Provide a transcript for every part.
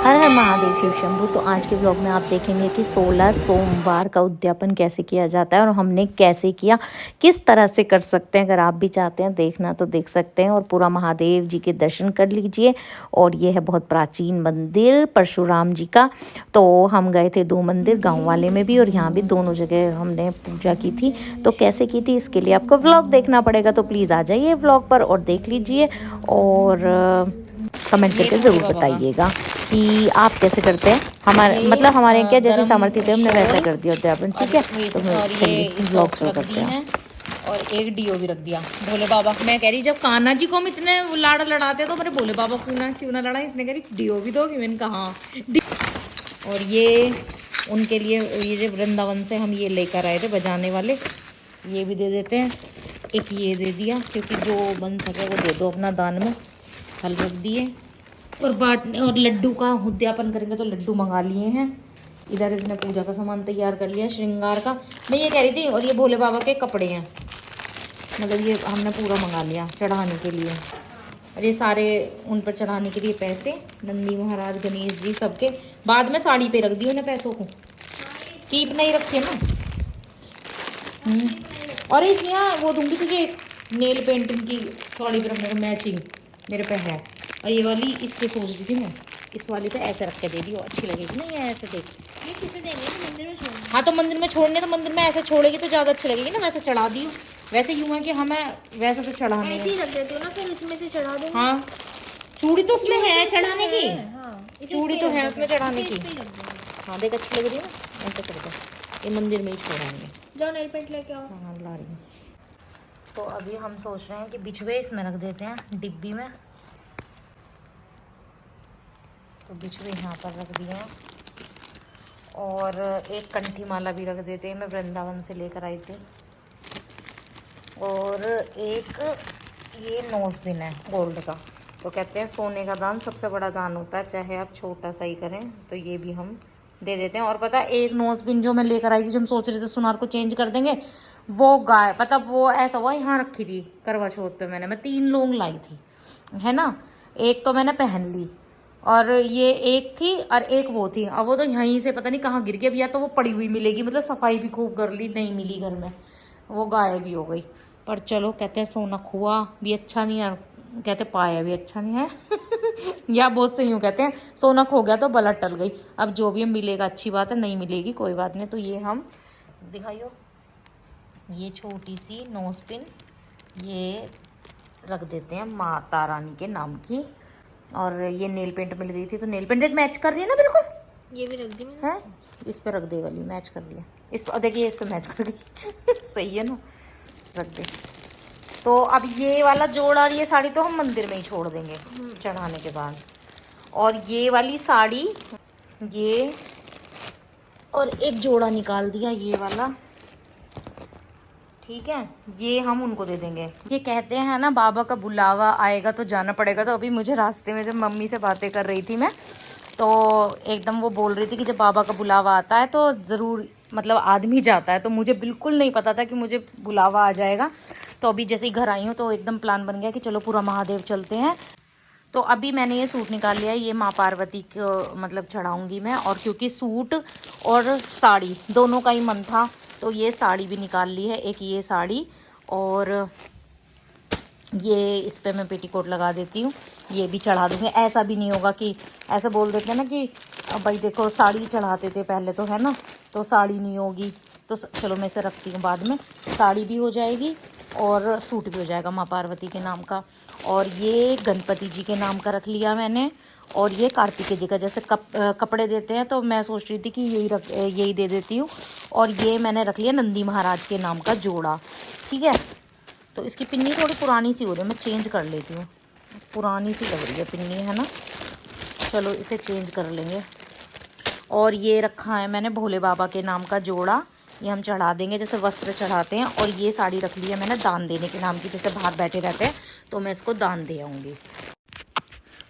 हर हर महादेव शिव शंभू। तो आज के ब्लॉग में आप देखेंगे कि 16 सोमवार का उद्यापन कैसे किया जाता है और हमने कैसे किया, किस तरह से कर सकते हैं। अगर आप भी चाहते हैं देखना तो देख सकते हैं और पूरा महादेव जी के दर्शन कर लीजिए। और ये है बहुत प्राचीन मंदिर परशुराम जी का। तो हम गए थे 2 मंदिर, गाँव वाले में भी और यहाँ भी, दोनों जगह हमने पूजा की थी। तो कैसे की थी इसके लिए आपको व्लॉग देखना पड़ेगा, तो प्लीज़ आ जाइए व्लॉग पर और देख लीजिए और कमेंट करके ज़रूर बताइएगा कि आप कैसे करते हैं। हमारे मतलब हमारे क्या जैसे सामर्थ्य थे हमने वैसा कर दिया उद्यापन। ठीक है, तो चलिए ब्लॉग शुरू करते हैं। और एक डीओ भी रख दिया भोले बाबा। मैं कह रही जब कान्हा जी को हम इतने लाड़ लड़ाते तो मेरे भोले बाबा क्यों ना लड़ा। इसने कह रही डीओ भी दोगी, मैंने कहा और ये उनके लिए ये जो वृंदावन से हम ये लेकर आए थे बजाने वाले, ये भी दे देते हैं। एक ये दे दिया क्योंकि जो बन सके वो दे दो अपना दान में। फल रख दिए और बांटने और लड्डू का उद्यापन करेंगे तो लड्डू मंगा लिए हैं। इधर इसने पूजा का सामान तैयार कर लिया श्रृंगार का। मैं ये कह रही थी, और ये भोले बाबा के कपड़े हैं, मतलब ये हमने पूरा मंगा लिया चढ़ाने के लिए। और ये सारे उन पर चढ़ाने के लिए पैसे, नंदी महाराज गणेश जी सबके। बाद में साड़ी पे रख दिए उन्हें पैसों को, कीप नहीं रखे ना। और इसमें यहाँ वो दूंगी तुझे नेल पेंटिंग की साड़ी पे रखने को मैचिंग मेरे पे है। और ये वाली इससे सोच रही थी मैं, इस वाली पे ऐसे रख के दे दी, अच्छी लगेगी नहीं है ऐसे। देख ये किसे देंगे तो मंदिर में छोड़ना। हाँ तो मंदिर में छोड़ने, तो मंदिर में ऐसे छोड़ेगी तो ज़्यादा अच्छी लगेगी ना। वैसे चढ़ा दी, वैसे यूँ है कि हमें वैसे तो चढ़ाने ऐसे ही रख देती हूँ ना, फिर उसमें से चढ़ा दूँगी। हाँ चूड़ी तो उसमें है चढ़ाने की, हाँ, चूड़ी तो है उसमें चढ़ाने की। इसे रख दूँगी। हाँ देख अच्छी लग रही है ना, ऐसे कर दो। ये मंदिर में ही छोड़ाएंगे। जाओ नेल पेंट लेके आओ। हाँ ला रही हूँ। तो अभी हम सोच रहे हैं कि बिछुए इसमें रख देते हैं डिब्बी में। तो बिछुए यहाँ पर रख दिए हैं और एक कंठी माला भी रख देते हैं, मैं वृंदावन से लेकर आई थी। और एक ये नोजपिन है गोल्ड का। तो कहते हैं सोने का दान सबसे बड़ा दान होता है, चाहे आप छोटा सा ही करें। तो ये भी हम दे देते हैं। और पता है एक नोजपिन जो मैं लेकर आई थी, जो हम सोच रहे थे सुनार को चेंज कर देंगे, वो गाय पता वो ऐसा हुआ यहाँ रखी थी करवा चौथ पे। मैंने 3 लौंग लाई थी है ना, एक तो मैंने पहन ली और ये एक थी और एक वो थी। अब वो तो यहीं से पता नहीं कहाँ गिर गई। अब या तो वो पड़ी हुई मिलेगी, मतलब सफाई भी खूब कर ली, नहीं मिली घर में, वो गायब भी हो गई। पर चलो कहते हैं सोना खुआ भी अच्छा नहीं है, कहते पाया भी अच्छा नहीं है या बहुत से यूँ कहते हैं सोना खो गया तो बला टल गई। अब जो भी मिलेगा अच्छी बात है, नहीं मिलेगी कोई बात नहीं। तो ये हम दिखाइयो, ये छोटी सी नोजपिन ये रख देते हैं माता रानी के नाम की। और ये नेल पेंट मिल गई थी, तो नेल पेंट देख मैच कर रही है ना बिल्कुल। ये भी रख दी मैंने। है इस पे रख दे वाली, मैच कर लिया इस पर। देखिए इस पे मैच कर गई सही है ना, रख दे। तो अब ये वाला जोड़ और ये साड़ी तो हम मंदिर में ही छोड़ देंगे चढ़ाने के बाद। और ये वाली साड़ी ये और एक जोड़ा निकाल दिया ये वाला, ठीक है, ये हम उनको दे देंगे। ये कहते हैं ना बाबा का बुलावा आएगा तो जाना पड़ेगा। तो अभी मुझे रास्ते में जब मम्मी से बातें कर रही थी मैं, तो एकदम वो बोल रही थी कि जब बाबा का बुलावा आता है तो ज़रूर मतलब आदमी जाता है। तो मुझे बिल्कुल नहीं पता था कि मुझे बुलावा आ जाएगा। तो अभी जैसे ही घर आई हूँ तो एकदम प्लान बन गया कि चलो पूरा महादेव चलते हैं। तो अभी मैंने ये सूट निकाल लिया है, ये माँ पार्वती को मतलब चढ़ाऊँगी मैं। और क्योंकि सूट और साड़ी दोनों का ही मन था, तो ये साड़ी भी निकाल ली है, एक ये साड़ी। और ये इस पे मैं पेटीकोट लगा देती हूँ, ये भी चढ़ा दूँगी। ऐसा भी नहीं होगा कि ऐसा बोल देते हैं ना कि भाई देखो साड़ी चढ़ाते थे पहले तो है ना, तो साड़ी नहीं होगी। तो चलो मैं इसे रखती हूँ, बाद में साड़ी भी हो जाएगी और सूट भी हो जाएगा माँ पार्वती के नाम का। और ये गणपति जी के नाम का रख लिया मैंने। और ये कार्तिकेय जी का, जैसे कपड़े देते हैं तो मैं सोच रही थी कि यही दे देती हूँ। और ये मैंने रख लिया नंदी महाराज के नाम का जोड़ा, ठीक है। तो इसकी पिन्नी थोड़ी पुरानी सी हो रही है, मैं चेंज कर लेती हूँ, पुरानी सी लग रही है पिन्नी है ना। चलो इसे चेंज कर लेंगे। और ये रखा है मैंने भोले बाबा के नाम का जोड़ा, ये हम चढ़ा देंगे जैसे वस्त्र चढ़ाते हैं। और ये साड़ी रख ली है मैंने दान देने के नाम की, जैसे बाहर बैठे रहते हैं तो मैं इसको दान दे आऊँगी।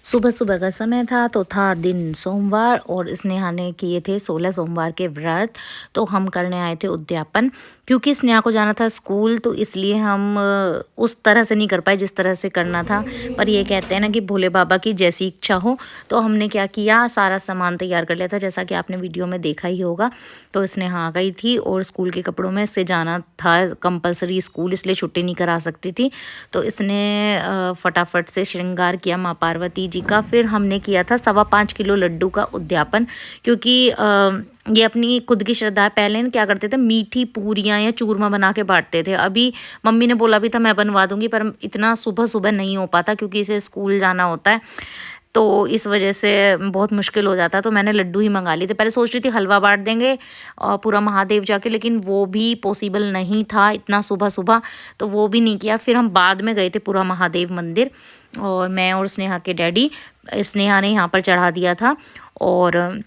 सुबह सुबह का समय था तो था दिन सोमवार और स्नेहा ने किए थे 16 सोमवार के व्रत। तो हम करने आए थे उद्यापन, क्योंकि स्नेहा को जाना था स्कूल तो इसलिए हम उस तरह से नहीं कर पाए जिस तरह से करना था। पर ये कहते हैं ना कि भोले बाबा की जैसी इच्छा हो। तो हमने क्या किया, सारा सामान तैयार कर लिया था जैसा कि आपने वीडियो में देखा ही होगा। तो स्नेहा आ गई थी और स्कूल के कपड़ों में इससे जाना था कंपलसरी स्कूल, इसलिए छुट्टी नहीं करा सकती थी। तो इसने फटाफट से श्रृंगार किया माँ पार्वती जी का। फिर हमने किया था 5.25 किलो लड्डू का उद्यापन, क्योंकि ये अपनी खुद की श्रद्धा है। पहले न क्या करते थे, मीठी पूरियाँ या चूरमा बना के बांटते थे। अभी मम्मी ने बोला भी था मैं बनवा दूंगी, पर इतना सुबह सुबह नहीं हो पाता क्योंकि इसे स्कूल जाना होता है, तो इस वजह से बहुत मुश्किल हो जाता। तो मैंने लड्डू ही मंगा लिए थे। पहले सोच रही थी हलवा बांट देंगे और पूरा महादेव जाके, लेकिन वो भी पॉसिबल नहीं था इतना सुबह सुबह, तो वो भी नहीं किया। फिर हम बाद में गए थे पूरा महादेव मंदिर, और मैं और स्नेहा के डैडी, स्नेहा ने यहाँ पर चढ़ा दिया था, और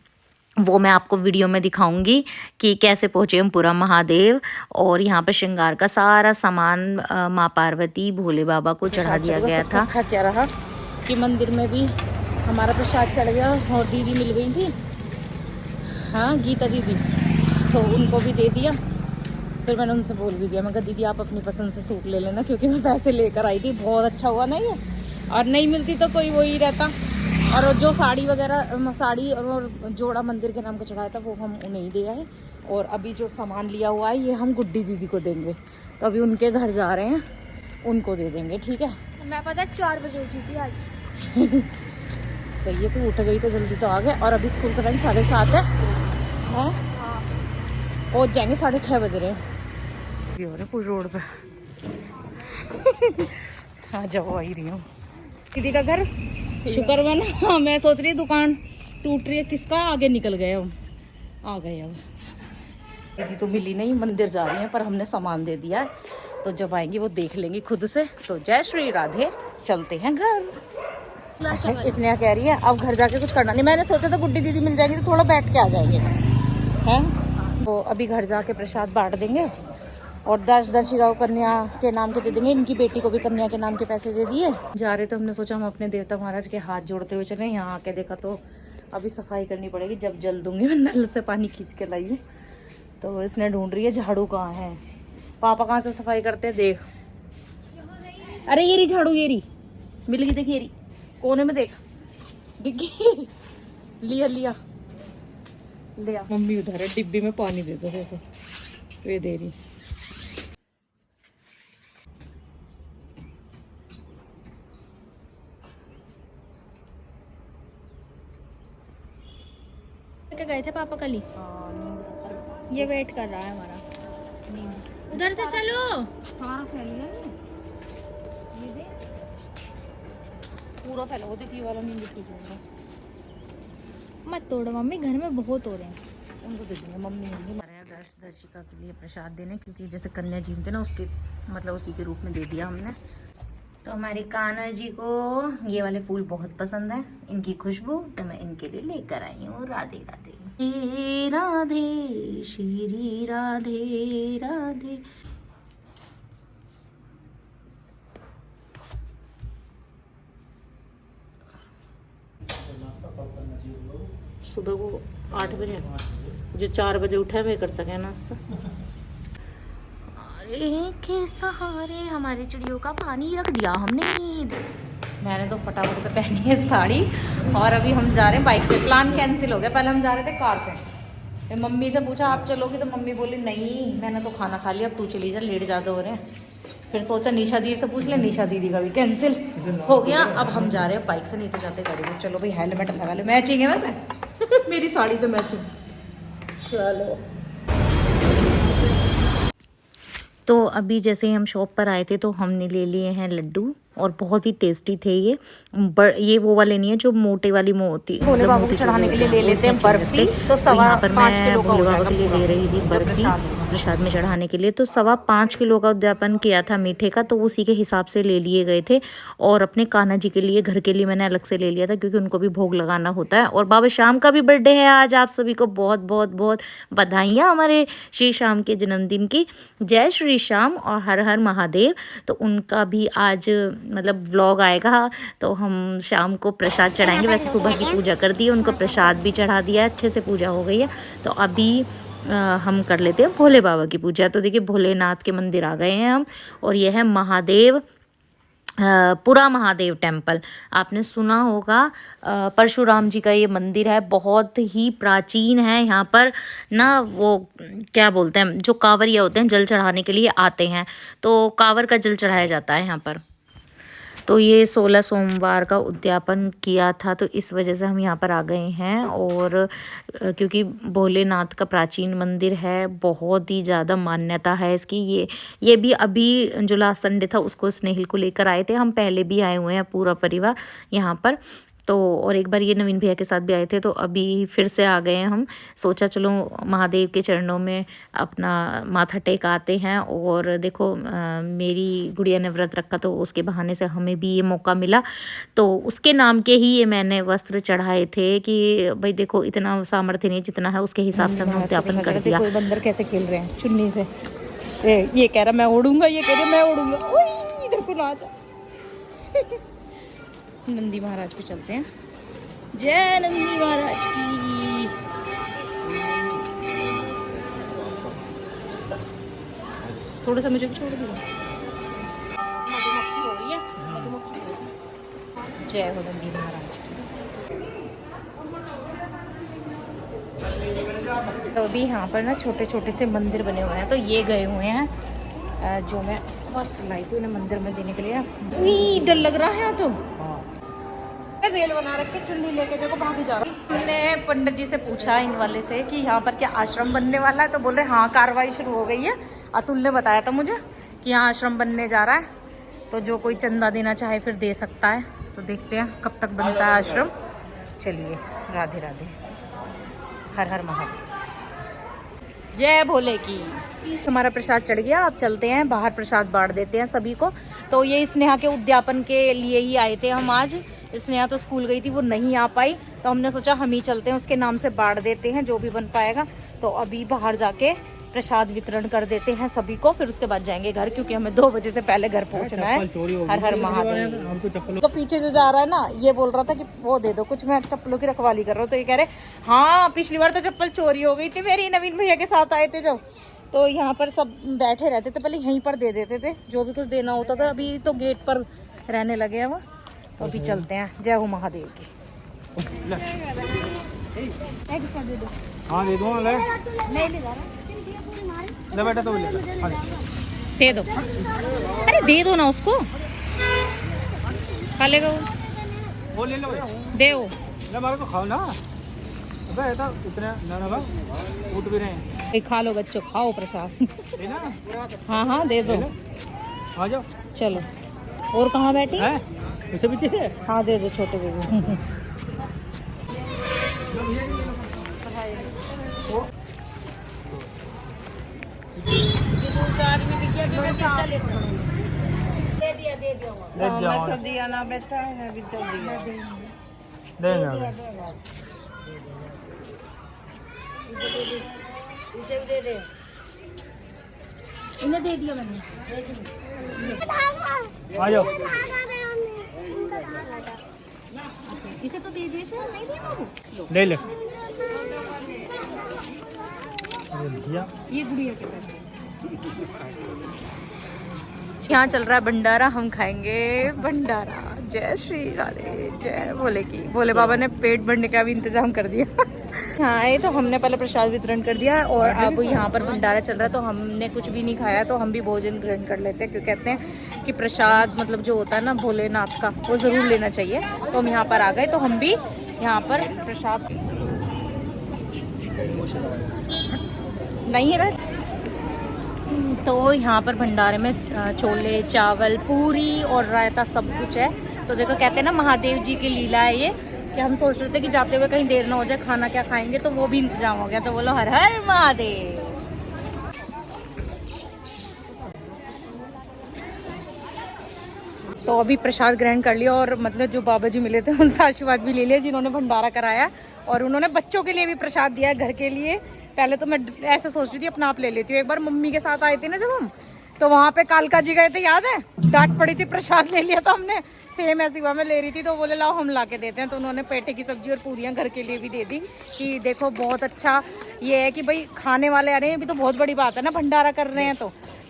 वो मैं आपको वीडियो में दिखाऊंगी कि कैसे पहुँचे हम पूरा महादेव। और यहाँ पर श्रृंगार का सारा सामान माँ पार्वती भोले बाबा को चढ़ा दिया गया था। अच्छा क्या रहा कि मंदिर में भी हमारा प्रसाद चढ़ गया, और दीदी मिल गई थी, हाँ गीता दीदी, तो उनको भी दे दिया। फिर मैंने उनसे बोल भी दिया, मैं कहा दीदी आप अपनी पसंद से सूट ले लेना, क्योंकि मैं पैसे लेकर आई थी। बहुत अच्छा हुआ ना ये, और नहीं मिलती तो कोई वही रहता। और जो साड़ी वगैरह, साड़ी और जोड़ा मंदिर के नाम का चढ़ाया था वो हम उन्हें दे आए। और अभी जो सामान लिया हुआ है ये हम गुड्डी दीदी को देंगे। तो अभी उनके घर जा रहे हैं, उनको दे देंगे, ठीक है। मैं पता 4 बजे उठी थी आज। सही है, तू उठ गई तो जल्दी तो आ गए। और अभी स्कूल का टाइम 7:30 है, हाँ पहुँच जाएंगे 6:30 बज रहे हैं। ये हो रहे पूरे रोड पे। हाँ जाओ, आ ही रही हूँ। दीदी का घर शुक्र बना। मैं सोच रही दुकान टूट रही है किसका, आगे निकल गए हम, आ गए। अब दीदी तो मिली नहीं, मंदिर जा रही है, पर हमने सामान दे दिया है, तो जब आएंगी वो देख लेंगी खुद से। तो जय श्री राधे, चलते हैं घर। इसने कह रही है अब घर जाके कुछ करना नहीं। मैंने सोचा था गुड्डी दीदी मिल जाएंगी तो थोड़ा बैठ के आ जाएंगे, हैं। तो अभी घर जाके प्रसाद बांट देंगे, और दर्शिका को कन्या के नाम के दे देंगे। इनकी बेटी को भी कन्या के नाम के पैसे दे दिए। जा रहे तो हमने सोचा हम अपने देवता महाराज के हाथ जोड़ते हुए चले। यहाँ आके देखा तो अभी सफाई करनी पड़ेगी, जब जल दूंगी मैं नल से पानी खींच के लाई हूँ। तो इसने ढूंढ रही है झाड़ू कहाँ है। पापा कहाँ से सफाई करते देख। अरे ये रही झाड़ू, ये रही मिल गई, देख ये रही कोने में, देख डिग्गी। लिया लिया लिया। मम्मी उधर है, डिब्बी में पानी दे दो, देखो ये दे रही। गए थे पापा कल ही। ये वेट कर रहा है हमारा। उधर से चलो। सारा फैल गया ये दे, पूरा फैला। वो देखिए वाला नींबू टूट गया। मत तोड़ो मम्मी, घर में बहुत हो रहे हैं। उनको दे देंगे, मम्मी दर्शिका के लिए प्रसाद देने, क्योंकि जैसे कन्या जीवते ना उसके मतलब उसी के रूप में दे दिया हमने। तो हमारी कान्हा जी को ये वाले फूल बहुत पसंद है, इनकी खुशबू, तो मैं इनके लिए लेकर आई हूँ। राधे राधे राधे श्री राधे राधे। सुबह को 8 बजे, जो 4 बजे उठा वे कर सके नाश्ता। के सहारे हमारे चिड़ियों का पानी रख दिया हमने। मैंने तो फटाफट से पहनी है साड़ी, और अभी हम जा रहे हैं बाइक से। प्लान कैंसिल हो गया, पहले हम जा रहे थे कार से। मैं मम्मी से पूछा आप चलोगी, तो मम्मी बोली नहीं मैंने तो खाना खा लिया, अब तू चली जा, लेट ज़्यादा हो रहे हैं। फिर सोचा निशा दीदी से पूछ ले, निशा दीदी का भी कैंसिल हो गया। अब हम जा रहे हैं बाइक से, नहीं तो जाते गाड़ी में। चलो भाई हेलमेट लगा ले, मैचिंग है वैसे मेरी साड़ी से मैचिंग। चलो तो अभी जैसे ही हम शॉप पर आए थे तो हमने ले लिए हैं लड्डू, और बहुत ही टेस्टी थे ये वो वाले नहीं है जो मोटे वाली मोती भोले बाबा को चढ़ाने के लिए ले लेते हैं बर्फी। तो 5.25 किलो का हो जाएगा ले रही थी बर्फी। प्रसाद में चढ़ाने के लिए। तो 5.25 किलो का उद्यापन किया था मीठे का, तो उसी के हिसाब से ले लिए गए थे। और अपने कान्हा जी के लिए, घर के लिए मैंने अलग से ले लिया था, क्योंकि उनको भी भोग लगाना होता है। और बाबा श्याम का भी बर्थडे है आज। आप सभी को बहुत बहुत बहुत बधाइयाँ हमारे श्री श्याम के जन्मदिन की। जय श्री श्याम और हर हर महादेव। तो उनका भी आज मतलब व्लॉग आएगा, तो हम शाम को प्रसाद चढ़ाएंगे। वैसे सुबह की पूजा कर दी है, उनको प्रसाद भी चढ़ा दिया है, अच्छे से पूजा हो गई है। तो अभी हम कर लेते हैं भोले बाबा की पूजा। तो देखिए भोलेनाथ के मंदिर आ गए हैं हम, और यह है महादेव पुरा महादेव टेम्पल। आपने सुना होगा, परशुराम जी का ये मंदिर है, बहुत ही प्राचीन है। यहाँ पर ना वो क्या बोलते हैं, जो कांवरिया होते हैं जल चढ़ाने के लिए आते हैं, तो कांवर का जल चढ़ाया जाता है यहाँ पर। तो ये 16 सोमवार का उद्यापन किया था, तो इस वजह से हम यहाँ पर आ गए हैं। और क्योंकि भोलेनाथ का प्राचीन मंदिर है, बहुत ही ज़्यादा मान्यता है इसकी। ये भी अभी जो लास्ट संडे था उसको स्नेहिल को लेकर आए थे। हम पहले भी आए हुए हैं पूरा परिवार यहाँ पर। तो और एक बार ये नवीन भैया के साथ भी आए थे, तो अभी फिर से आ गए हैं हम। सोचा चलो महादेव के चरणों में अपना माथा टेक आते हैं। और देखो मेरी गुड़िया ने व्रत रखा, तो उसके बहाने से हमें भी ये मौका मिला। तो उसके नाम के ही ये मैंने वस्त्र चढ़ाए थे कि भाई देखो इतना सामर्थ्य नहीं, जितना है उसके हिसाब से हमने उद्यापन कर दिया। कोई बंदर कैसे खेल रहे हैं चुन्नी से। ये कह रहा मैं उड़ूंगा, ये कह रहा मैं उड़ूंगा। इधर को ना जा। नंदी महाराज पे चलते हैं। जय नंदी महाराज की। थोड़ा सा मुझे भी छोड़ दो। मधुमक्खी हो रही है, मधुमक्खी हो रही है। जय हो नंदी महाराज की। तो अभी यहाँ पर ना छोटे छोटे से मंदिर बने हुए हैं, तो ये गए हुए हैं जो मैं वस्त्र लाई थी उन्हें मंदिर में देने के लिए। डर लग रहा है तो रेल बना रखे, चुन्नी लेके देखो भागी जा रहा। हमने पंडित जी से पूछा इन वाले से कि यहाँ पर क्या आश्रम बनने वाला है, तो बोल रहे हाँ कार्रवाई शुरू हो गई है। अतुल ने बताया था मुझे कि यहाँ आश्रम बनने जा रहा है, तो जो कोई चंदा देना चाहे फिर दे सकता है। तो देखते हैं कब तक बनता है आश्रम। चलिए राधे राधे, हर हर महादेव, जय भोले की। हमारा प्रसाद चढ़ गया, अब चलते हैं बाहर प्रसाद बांट देते हैं सभी को। तो ये स्नेहा के उद्यापन के लिए ही आए थे हम आज। स्नेहा तो स्कूल गई थी, वो नहीं आ पाई, तो हमने सोचा हम ही चलते हैं, उसके नाम से बांट देते हैं जो भी बन पाएगा। तो अभी बाहर जाके प्रसाद वितरण कर देते हैं सभी को, फिर उसके बाद जाएंगे घर, क्योंकि हमें 2 बजे से पहले घर पहुंचना है। हर हर महादेव। तो पीछे जो जा रहा है ना, ये बोल रहा था कि वो दे दो कुछ, मैं चप्पलों की रखवाली कर रहा हूँ। तो ये कह रहे हाँ पिछली बार तो चप्पल चोरी हो गई थी मेरी, नवीन भैया के साथ आए थे जब, तो यहाँ पर सब बैठे रहते थे, पहले यहीं पर दे देते थे जो भी कुछ देना होता था। अभी तो गेट पर रहने लगे हैं वो। तो अभी चलते हैं। जय हो महादेव की। हाँ दे दो, ले बेटा, तो दे दो। अरे दे दो ना उसको, खा लेगा वो, ले लो, दे वो। तो खाओ ना। अबे तो इतने ना उठ भी रहे हैं। खा लो बच्चों, खाओ प्रसाद। ना हाँ हाँ दे दो, आ जाओ। चलो। और कहाँ बैठी है उसे पीछे है। हाँ दे दो छोटे बेबी। दिया ना बेटा, इन्हें दे दिया मैंने। आ जाओ। इसे तो दे दिए, नहीं दिया बाबू। ले ले। ये गुड़िया के पास। यहाँ चल रहा है भंडारा, हम खाएंगे भंडारा। जय श्री राधे, जय भोले की। भोले बाबा ने पेट भरने का भी इंतजाम कर दिया। यहाँ आए तो हमने पहले प्रसाद वितरण कर दिया, और अब यहाँ पर भंडारा चल रहा है, तो हमने कुछ भी नहीं खाया, तो हम भी भोजन ग्रहण कर लेते हैं, क्योंकि कहते हैं कि प्रसाद मतलब जो होता है ना भोलेनाथ का, वो ज़रूर लेना चाहिए। तो हम यहाँ पर आ गए, तो हम भी यहाँ पर प्रसाद नहीं है रहा। तो यहाँ पर भंडारे में छोले चावल पूरी और रायता सब कुछ है। तो देखो कहते हैं ना महादेव जी की लीला है ये, कि हम सोच रहे थे कि जाते हुए कहीं देर ना हो जाए, खाना क्या खाएंगे, तो वो भी इंतजाम हो गया। तो बोलो हर हर महादेव। तो अभी प्रसाद ग्रहण कर लिया और मतलब जो बाबा जी मिले थे उनसे आशीर्वाद भी ले लिया, जिन्होंने भंडारा कराया। और उन्होंने बच्चों के लिए भी प्रसाद दिया है, घर के लिए। पहले तो मैं ऐसे सोच रही थी अपना आप ले लेती हूँ। एक बार मम्मी के साथ आए थे ना जब हम, तो वहाँ पे कालका जी गए थे, याद है? डांट पड़ी थी, प्रसाद ले लिया था हमने। सेम ऐसी हुआ, मैं ले रही थी तो बोले लाओ हम ला के देते हैं। तो उन्होंने पेठे की सब्जी और पूरियाँ घर के लिए भी दे दी कि देखो बहुत अच्छा ये है कि भाई खाने वाले आ रहे हैं, अभी तो बहुत बड़ी बात है ना, भंडारा कर रहे हैं।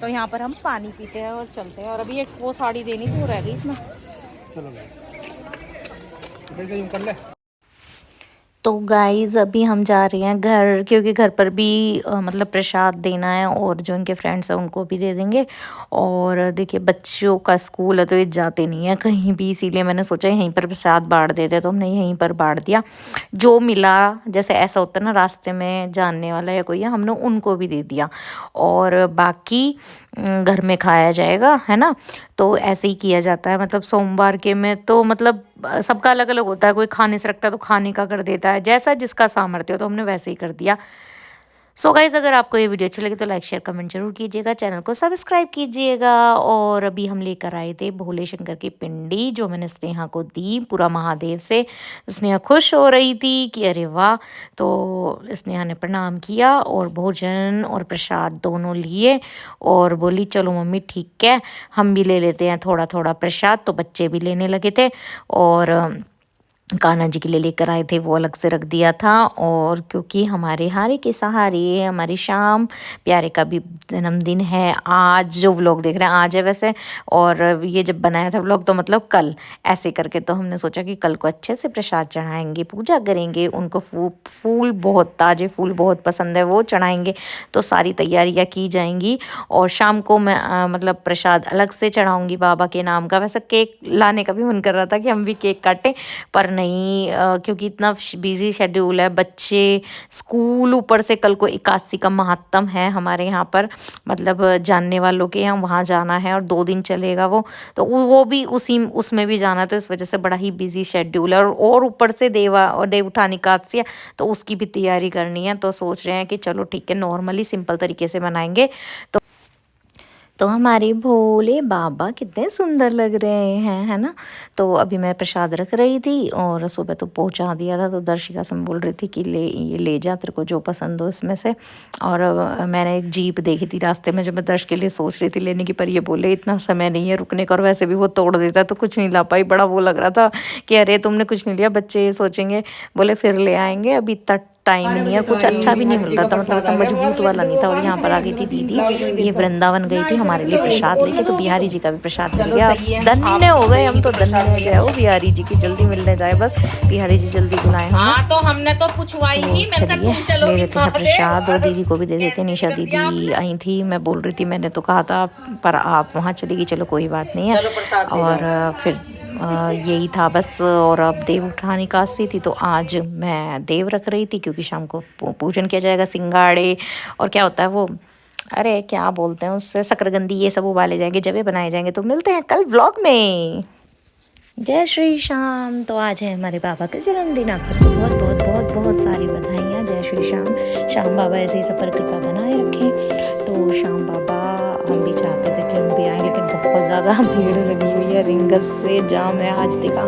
तो यहाँ पर हम पानी पीते हैं और चलते हैं। और अभी एक वो साड़ी देनी थी, वो रह गई इसमें। चलो यूं कर ले। तो गाइज़ अभी हम जा रहे हैं घर, क्योंकि घर पर भी मतलब प्रसाद देना है और जो इनके फ्रेंड्स हैं उनको भी दे देंगे। और देखिए बच्चों का स्कूल है तो ये जाते नहीं है कहीं भी, इसीलिए मैंने सोचा यहीं पर प्रसाद बांट देते हैं। तो हमने यहीं पर बांट दिया, जो मिला। जैसे ऐसा होता है ना रास्ते में जानने वाला या कोई है, हमने उनको भी दे दिया। और बाकी घर में खाया जाएगा, है ना। तो ऐसे ही किया जाता है, मतलब सोमवार के में तो मतलब सबका अलग अलग होता है। कोई खाने से रखता है तो खाने का कर देता है, जैसा जिसका सामर्थ्य हो। तो हमने वैसे ही कर दिया। सो गाइज अगर आपको ये वीडियो अच्छी लगी तो लाइक शेयर कमेंट जरूर कीजिएगा, चैनल को सब्सक्राइब कीजिएगा। और अभी हम लेकर आए थे भोले शंकर की पिंडी, जो मैंने स्नेहा को दी पूरा महादेव से। स्नेहा खुश हो रही थी कि अरे वाह। तो स्नेहा ने प्रणाम किया और भोजन और प्रसाद दोनों लिए और बोली चलो मम्मी ठीक है हम भी ले लेते हैं थोड़ा थोड़ा प्रसाद। तो बच्चे भी लेने लगे थे और कान्हा जी के लिए लेकर आए थे, वो अलग से रख दिया था। और क्योंकि हमारे हारे के सहारे हमारी शाम प्यारे का भी जन्मदिन है आज, जो व्लॉग देख रहे हैं आज है वैसे। और ये जब बनाया था व्लॉग तो मतलब कल, ऐसे करके तो हमने सोचा कि कल को अच्छे से प्रसाद चढ़ाएंगे, पूजा करेंगे। उनको फूल बहुत ताज़े फूल बहुत पसंद है, वो चढ़ाएंगे। तो सारी तैयारियाँ की जाएंगी और शाम को मैं मतलब प्रसाद अलग से चढ़ाऊँगी बाबा के नाम का। वैसे केक लाने का भी मन कर रहा था कि हम भी केक काटें, पर नहीं क्योंकि इतना बिजी शेड्यूल है, बच्चे स्कूल, ऊपर से कल को एकादशी का महात्म है हमारे यहाँ पर, मतलब जानने वालों के यहाँ वहाँ जाना है और 2 दिन चलेगा वो। तो वो भी उसमें भी जाना है। तो इस वजह से बड़ा ही बिजी शेड्यूल है। और ऊपर से देव उठानी एकादशी है तो उसकी भी तैयारी करनी है। तो सोच रहे हैं कि चलो ठीक है नॉर्मली सिंपल तरीके से मनाएंगे। तो हमारे भोले बाबा कितने सुंदर लग रहे हैं, है ना। तो अभी मैं प्रसाद रख रही थी और सुबह तो पहुंचा दिया था। तो दर्शिका से बोल रही थी कि ये ले जा, तेरे को जो पसंद हो इसमें से। और मैंने एक जीप देखी थी रास्ते में जो मैं दर्श के लिए सोच रही थी लेने की, पर ये बोले इतना समय नहीं है रुकने का और वैसे भी वो तोड़ देता है तो कुछ नहीं ला पाई। बड़ा वो लग रहा था कि अरे तुमने कुछ नहीं लिया, बच्चे ये सोचेंगे। बोले फिर ले आएंगे, अभी तक टाइम नहीं है, कुछ अच्छा भी नहीं मिल रहा था, मतलब इतना मजबूत वाला नहीं था। और यहाँ पर आ गई थी दीदी, ये वृंदावन गई थी हमारे लिए प्रसाद लेके, तो बिहारी जी का भी प्रसाद मिल गया। धन्य हो गए हम, तो धन्य हो गए हो बिहारी जी की, जल्दी मिलने जाए बस, बिहारी जी जल्दी बुलाए हमें। तो हमने तो पूछवाई ही, चलिए ले लेते हैं प्रसाद और दीदी को भी दे देते। निशा दीदी आई थी, मैं बोल रही थी मैंने तो कहा था पर आप वहाँ चलेगी, चलो कोई बात नहीं है। और फिर यही था बस। और अब देव उठानी एकादशी थी तो आज मैं देव रख रही थी, क्योंकि शाम को पूजन किया जाएगा। सिंगाड़े और क्या होता है वो, अरे क्या बोलते हैं उससे, शकरकंदी, ये सब उबाले जाएंगे, जबे बनाए जाएंगे। तो मिलते हैं कल व्लॉग में। जय श्री श्याम। तो आज है हमारे बाबा का जन्मदिन, आप सबको बहुत बहुत बहुत बहुत सारी बधाइयाँ। जय श्री श्याम। श्याम बाबा ऐसे ही सब पर कृपा बनाए रखें। तो श्याम बाबा हम भी चाहते थे कि हम भी आए, लेकिन बहुत ज़्यादा भीड़ लगी हुई है, रिंगस से जाम है आज देखा।